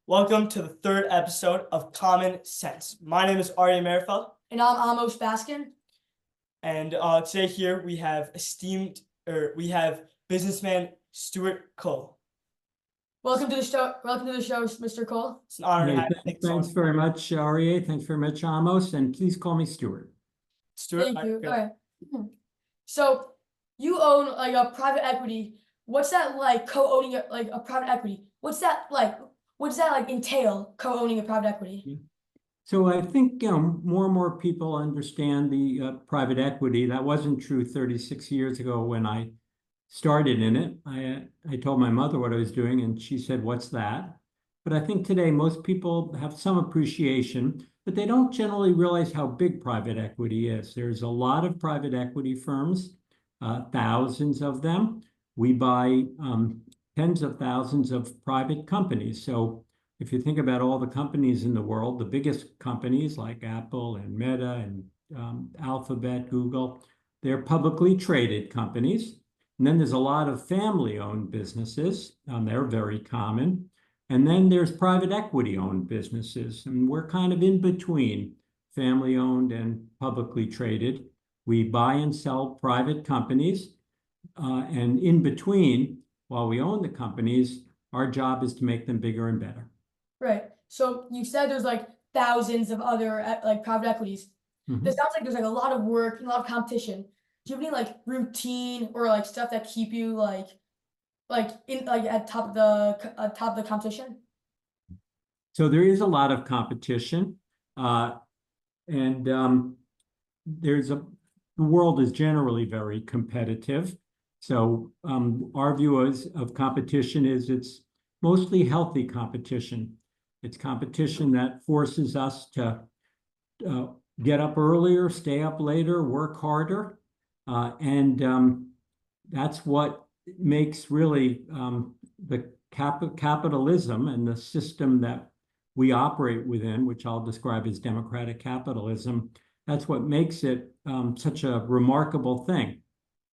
Welcome to the third episode of Common Sense. My name is Arya Merifeld. And I'm Amos Baskin. And today here we have businessman Stewart Kohl. Welcome to the show. Welcome to the show, Mr. Kohl. It's an honor to have you. Thanks very much, Arya. Thanks very much, Amos. And please call me Stewart. Stuart, Thank you. All right. So you own like a private equity. What's that like? Co-owning a private equity. What's that like? What does that like entail? Co-owning a private equity. So I think more and more people understand the private equity. That wasn't true 36 years ago when I started in it. I told my mother what I was doing, and she said, "What's that?" But I think today most people have some appreciation, but they don't generally realize how big private equity is. There's a lot of private equity firms, thousands of them. We buy tens of thousands of private companies. So if you think about all the companies in the world, the biggest companies like Apple and Meta and Alphabet, Google, they're publicly traded companies. And then there's a lot of family-owned businesses. They're very common. And then there's private equity-owned businesses. And we're kind of in between family-owned and publicly traded. We buy and sell private companies. And in between, while we own the companies, our job is to make them bigger and better. Right. So you said there's like thousands of other like private equities. Mm-hmm. It sounds like there's like a lot of work and a lot of competition. Do you have any like routine or like stuff that keep you like in like at top of the competition? So there is a lot of competition, and the world is generally very competitive. So our view of competition is it's mostly healthy competition. It's competition that forces us to get up earlier, stay up later, work harder. And that's what makes really the capitalism and the system that we operate within, which I'll describe as democratic capitalism, that's what makes it such a remarkable thing.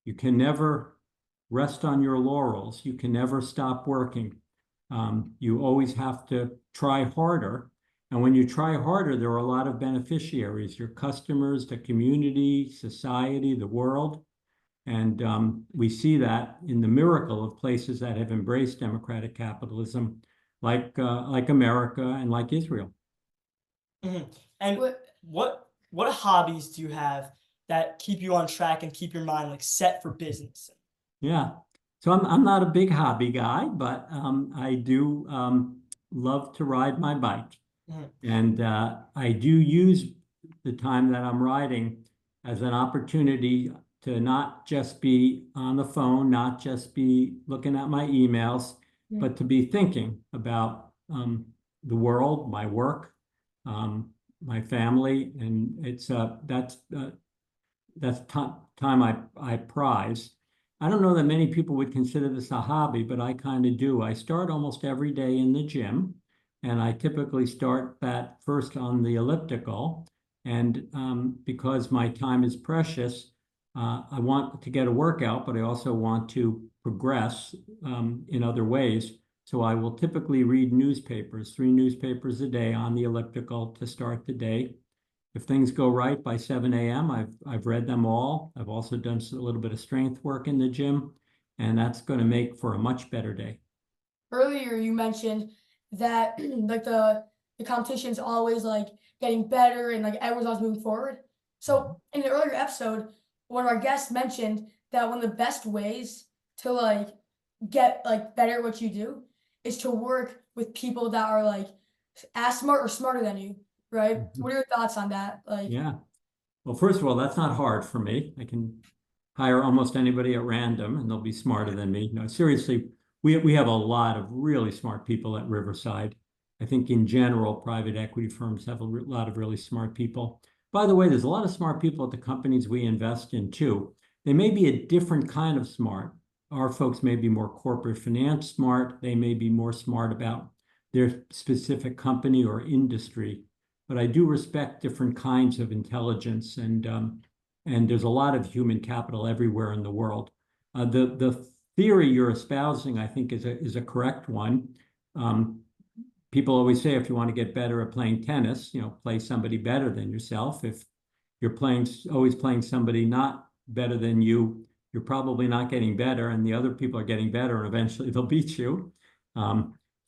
You can never rest on your laurels. You can never stop working. You always have to try harder. And when you try harder, there are a lot of beneficiaries, your customers, the community, society, the world. And we see that in the miracle of places that have embraced democratic capitalism, like America and like Israel. Mm-hmm. And what hobbies do you have that keep you on track and keep your mind like set for business? Yeah. So I'm not a big hobby guy, but I do love to ride my bike. Mm-hmm. And I do use the time that I'm riding as an opportunity to not just be on the phone, not just be looking at my emails, but to be thinking about the world, my work, my family, and it's that's time I prize. I don't know that many people would consider this a hobby, but I kind of do. I start almost every day in the gym, and I typically start that first on the elliptical. And because my time is precious, I want to get a workout, but I also want to progress in other ways. So I will typically read newspapers, 3 newspapers a day on the elliptical to start the day. If things go right by 7 a.m., I've read them all. I've also done a little bit of strength work in the gym, and that's going to make for a much better day. Earlier, you mentioned that like the competition's always like getting better and like everyone's always moving forward. So in the earlier episode, one of our guests mentioned that one of the best ways to like get like better at what you do is to work with people that are like as smart or smarter than you. Right. What are your thoughts on that? Like, yeah. Well, first of all, that's not hard for me. I can hire almost anybody at random and they'll be smarter than me. No, seriously, we have a lot of really smart people at Riverside. I think in general, private equity firms have a lot of really smart people. By the way, there's a lot of smart people at the companies we invest in too. They may be a different kind of smart. Our folks may be more corporate finance smart. They may be more smart about their specific company or industry. But I do respect different kinds of intelligence, and there's a lot of human capital everywhere in the world. The theory you're espousing, I think, is a correct one. people always say if you want to get better at playing tennis, play somebody better than yourself. If you're always playing somebody not better than you, you're probably not getting better, and the other people are getting better, and eventually they'll beat you.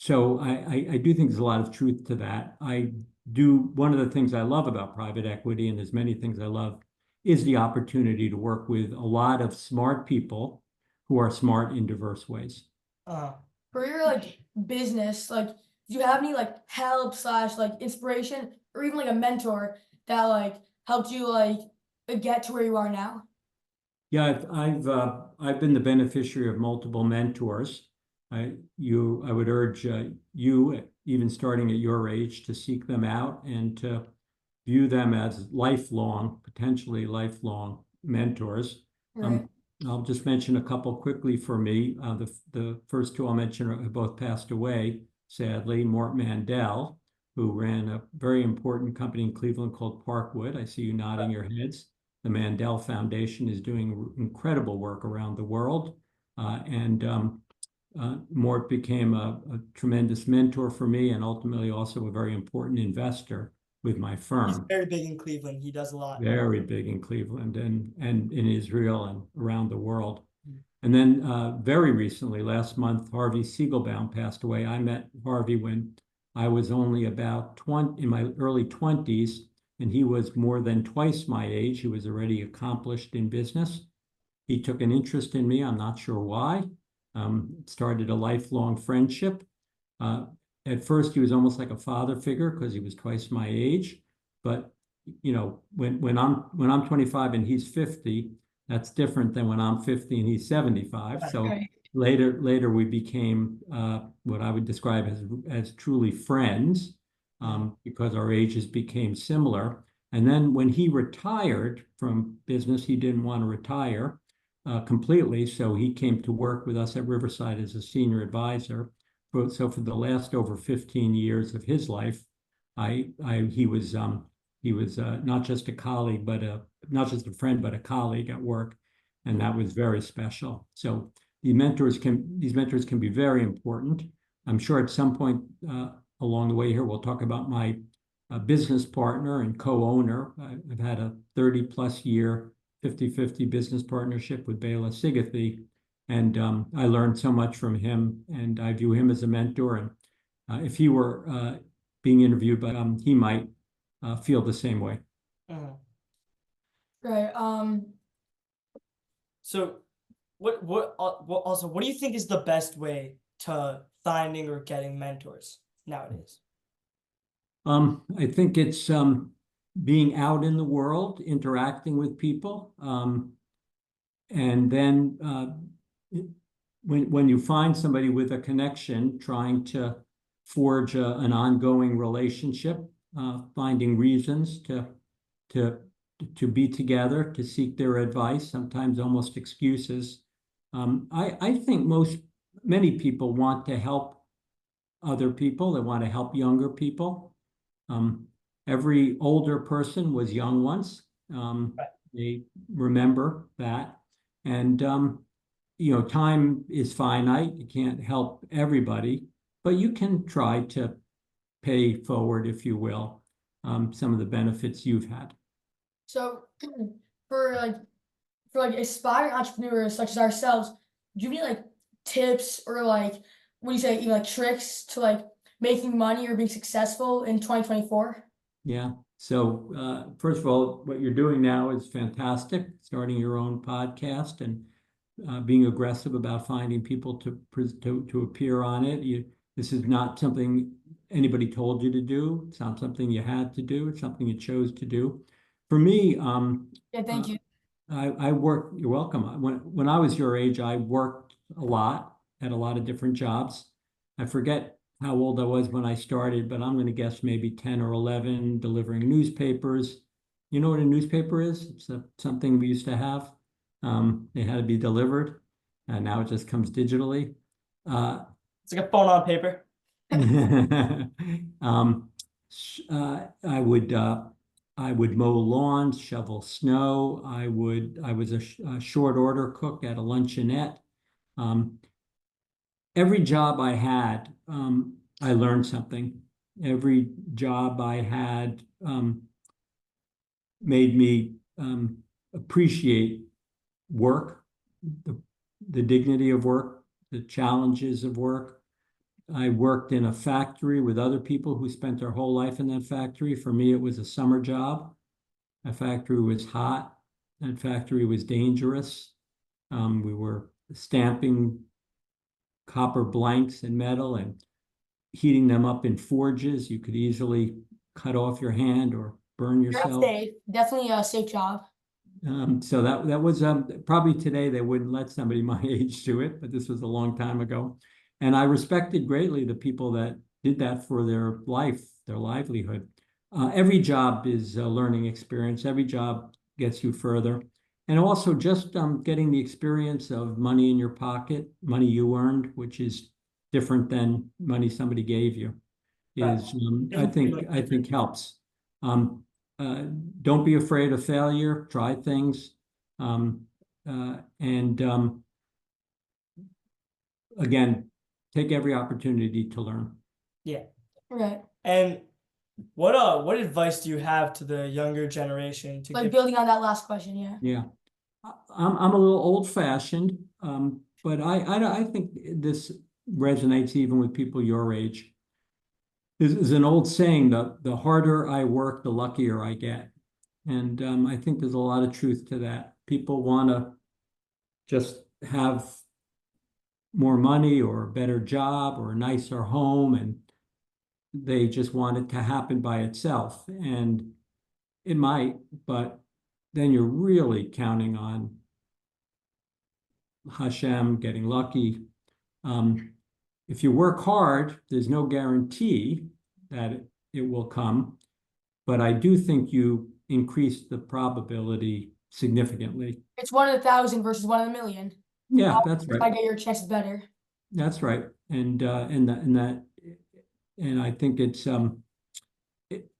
So I do think there's a lot of truth to that. One of the things I love about private equity, and there's many things I love, is the opportunity to work with a lot of smart people who are smart in diverse ways. For your like business, like, do you have any like help / like inspiration or even like a mentor that like helped you like get to where you are now? Yeah, I've been the beneficiary of multiple mentors. I would urge you, even starting at your age, to seek them out and to view them as potentially lifelong mentors. Right. I'll just mention a couple quickly for me. The first two I'll mention have both passed away, sadly. Mort Mandel, who ran a very important company in Cleveland called Parkwood. I see you nodding your heads. The Mandel Foundation is doing incredible work around the world. Mort became a tremendous mentor for me, and ultimately also a very important investor with my firm. He's very big in Cleveland. He does a lot. Very big in Cleveland and in Israel and around the world. And then very recently, last month, Harvey Siegelbaum passed away. I met Harvey when I was only about 20, in my early 20s, and he was more than twice my age. He was already accomplished in business. He took an interest in me. I'm not sure why. Started a lifelong friendship. At first, he was almost like a father figure because he was twice my age. But when I'm 25 and he's 50, that's different than when I'm 50 and he's 75. So later we became what I would describe as truly friends, because our ages became similar. And then when he retired from business, he didn't want to retire completely, so he came to work with us at Riverside as a senior advisor. So for the last over 15 years of his life, he was not just a colleague, but not just a friend, but a colleague at work, and that was very special. So these mentors can be very important. I'm sure at some point along the way here, we'll talk about my business partner and co-owner. I've had a 30+ year 50-50 business partnership with Bela Sigathy, and I learned so much from him, and I view him as a mentor. And if he were being interviewed, but he might feel the same way. Right. So what do you think is the best way to finding or getting mentors nowadays? I think it's being out in the world, interacting with people, and then when you find somebody with a connection, trying to forge an ongoing relationship, finding reasons to be together, to seek their advice, sometimes almost excuses. I think many people want to help other people. They want to help younger people. Every older person was young once. They remember that. And, time is finite. You can't help everybody, but you can try to pay forward, if you will, some of the benefits you've had. So for aspiring entrepreneurs such as ourselves, do you need like tips or like, what do you say, even like tricks to like making money or being successful in 2024? Yeah. So first of all, what you're doing now is fantastic, starting your own podcast and being aggressive about finding people to appear on it. This is not something anybody told you to do. It's not something you had to do. It's something you chose to do. For me, Yeah, thank you. I worked. You're welcome. When I was your age, I worked a lot, had a lot of different jobs. I forget how old I was when I started, but I'm going to guess maybe 10 or 11, delivering newspapers. You know what a newspaper is? It's something we used to have. They had to be delivered, and now it just comes digitally. It's like a phone on paper. I would mow lawns, shovel snow. I was a short order cook at a luncheonette. Every job I had, I learned something. Every job I had made me appreciate work, the dignity of work, the challenges of work. I worked in a factory with other people who spent their whole life in that factory. For me, it was a summer job. That factory was hot. That factory was dangerous. We were stamping copper blanks in metal and heating them up in forges. You could easily cut off your hand or burn yourself. Safe. Definitely a safe job. So that was probably today they wouldn't let somebody my age do it, but this was a long time ago. And I respected greatly the people that did that for their life, their livelihood. Every job is a learning experience. Every job gets you further. And also just getting the experience of money in your pocket, money you earned, which is different than money somebody gave you, is I think helps. Don't be afraid of failure. Try things, and again, take every opportunity to learn. Yeah. Right. And what advice do you have to the younger generation to like building on that last question? Yeah. I'm a little old-fashioned, but I think this resonates even with people your age. There's an old saying that the harder I work, the luckier I get. And I think there's a lot of truth to that. People want to just have more money or a better job or a nicer home, and they just want it to happen by itself. And it might, but then you're really counting on Hashem getting lucky. If you work hard, there's no guarantee that it will come, but I do think you increase the probability significantly. It's 1 in 1,000 versus 1 in 1,000,000. Yeah, that's right. I get your chances better. That's right, and I think it's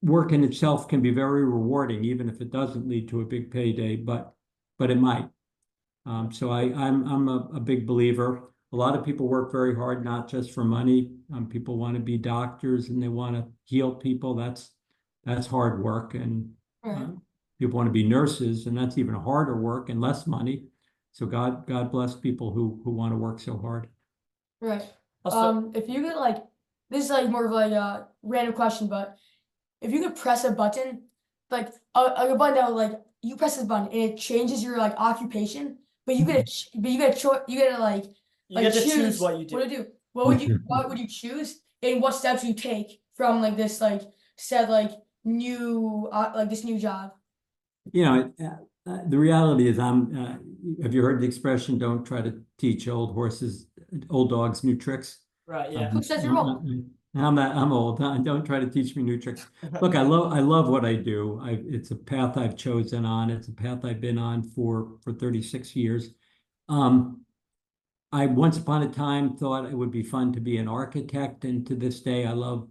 work in itself can be very rewarding, even if it doesn't lead to a big payday, but it might. So I'm a big believer. A lot of people work very hard, not just for money. People want to be doctors and they want to heal people. That's hard work, and people want to be nurses, and that's even harder work and less money. So God bless people who want to work so hard. Right. If you could this is more of a random question, but if you could press a button, like a button that you press this button and it changes your occupation, but you get to choose what you do. What to do. What would you choose, and what steps you take from this new this new job? The reality is have you heard the expression, don't try to teach old dogs new tricks? Right, yeah. Who says you're old? I'm old. Don't try to teach me new tricks. Look, I love what I do. It's a path I've chosen on. It's a path I've been on for 36 years. I once upon a time thought it would be fun to be an architect, and to this day I love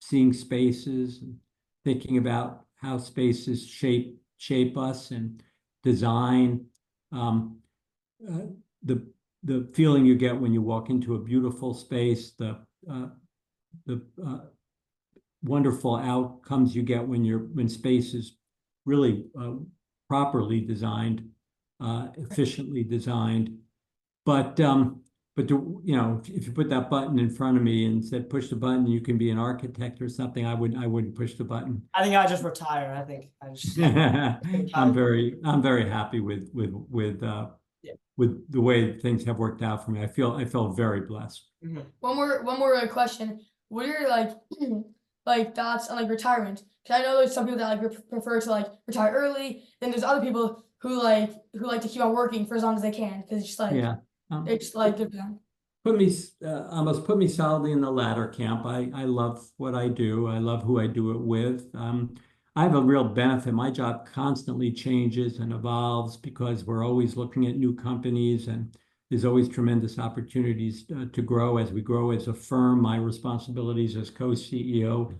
seeing spaces and thinking about how spaces shape us and design. The feeling you get when you walk into a beautiful space, the wonderful outcomes you get when space is really properly designed, efficiently designed. But if you put that button in front of me and said push the button, you can be an architect or something, I wouldn't push the button. I think I just retire. I think I just I'm very happy with the way things have worked out for me. I feel very blessed. Mm-hmm. One more question. What are your thoughts on retirement? Because I know there's some people that prefer to retire early. Then there's other people who like to keep on working for as long as they can, because it's just it's good for them. Almost put me solidly in the latter camp. I love what I do. I love who I do it with. I have a real benefit. My job constantly changes and evolves because we're always looking at new companies, and there's always tremendous opportunities to grow. As we grow as a firm, my responsibilities as co-CEO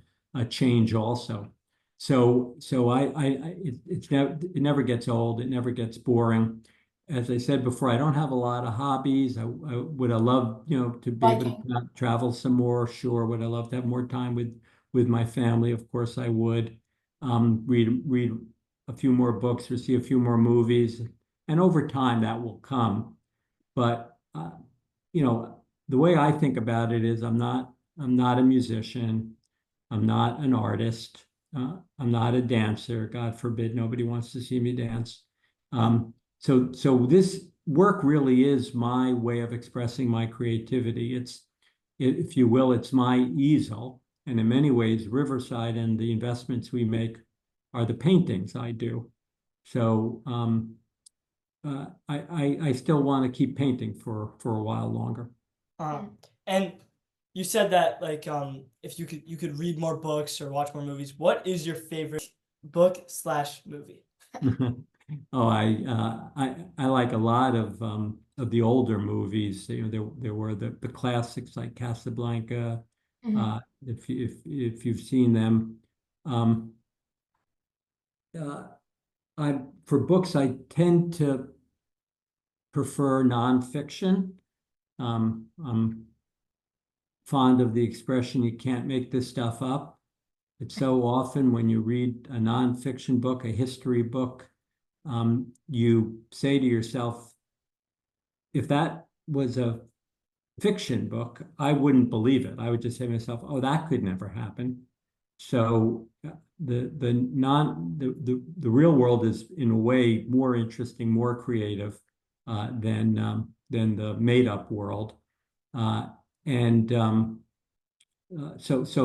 change also. So it never gets old. It never gets boring. as I said before, I don't have a lot of hobbies. Would I love, to be able Biking. to travel some more? Sure. Would I love to have more time with my family? Of course I would. Read a few more books or see a few more movies, and over time that will come. But the way I think about it is I'm not a musician. I'm not an artist. I'm not a dancer. God forbid, nobody wants to see me dance. So this work really is my way of expressing my creativity. If you will, it's my easel. And in many ways, Riverside and the investments we make are the paintings I do. So I still want to keep painting for a while longer. And you said that like if you could read more books or watch more movies, what is your favorite book/movie? Oh, I like a lot of the older movies. There were the classics like Casablanca. If you've seen them, for books I tend to prefer nonfiction. I'm fond of the expression, you can't make this stuff up. It's so often when you read a nonfiction book, a history book, you say to yourself, if that was a fiction book, I wouldn't believe it. I would just say to myself, oh, that could never happen. So the real world is in a way more interesting, more creative than the made up world. So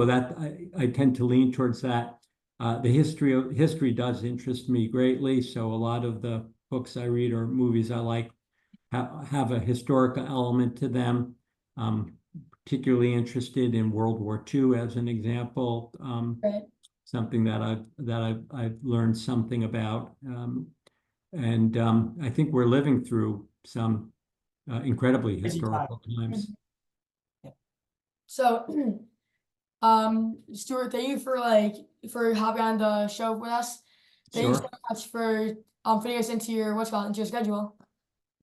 that I tend to lean towards that. The history does interest me greatly. So a lot of the books I read or movies I like have a historical element to them. Particularly interested in World War II as an example. Right. Something that I've learned something about. And I think we're living through some incredibly historical times. So, Stewart, thank you for hopping on the show with us. Thank you so much for fitting us into your into your schedule.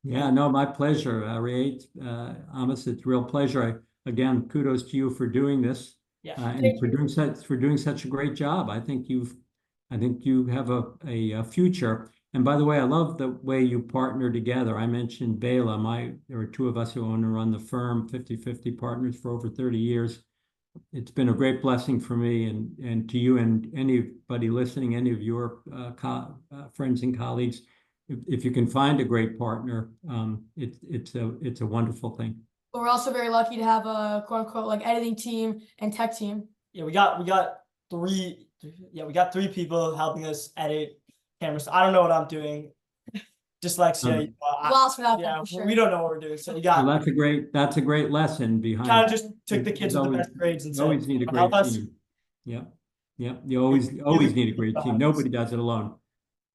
Yeah, no, my pleasure, Ray. Amos, it's a real pleasure. Again, kudos to you for doing this. Yeah. And for doing such a great job. I think you have a future. And by the way, I love the way you partner together. I mentioned Bela. There are two of us who own and run the firm, 50-50 partners for over 30 years. It's been a great blessing for me and to you and anybody listening, any of your friends and colleagues. If you can find a great partner, it's a wonderful thing. But we're also very lucky to have a quote unquote editing team and tech team. Yeah, we got three people helping us edit cameras. I don't know what I'm doing. Dyslexia. We don't know what we're doing. So you got. Well, that's a great lesson behind. Kind of just took the kids with the best grades and said, always need a great team. Yeah. You always need a great team. Nobody does it alone.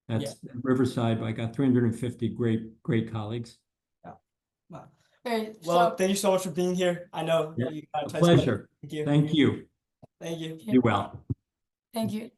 That's Riverside. I got 350 great colleagues. Yeah. Wow. Well, thank you so much for being here. I know you got a pleasure. Thank you. Thank you. Be well. Thank you.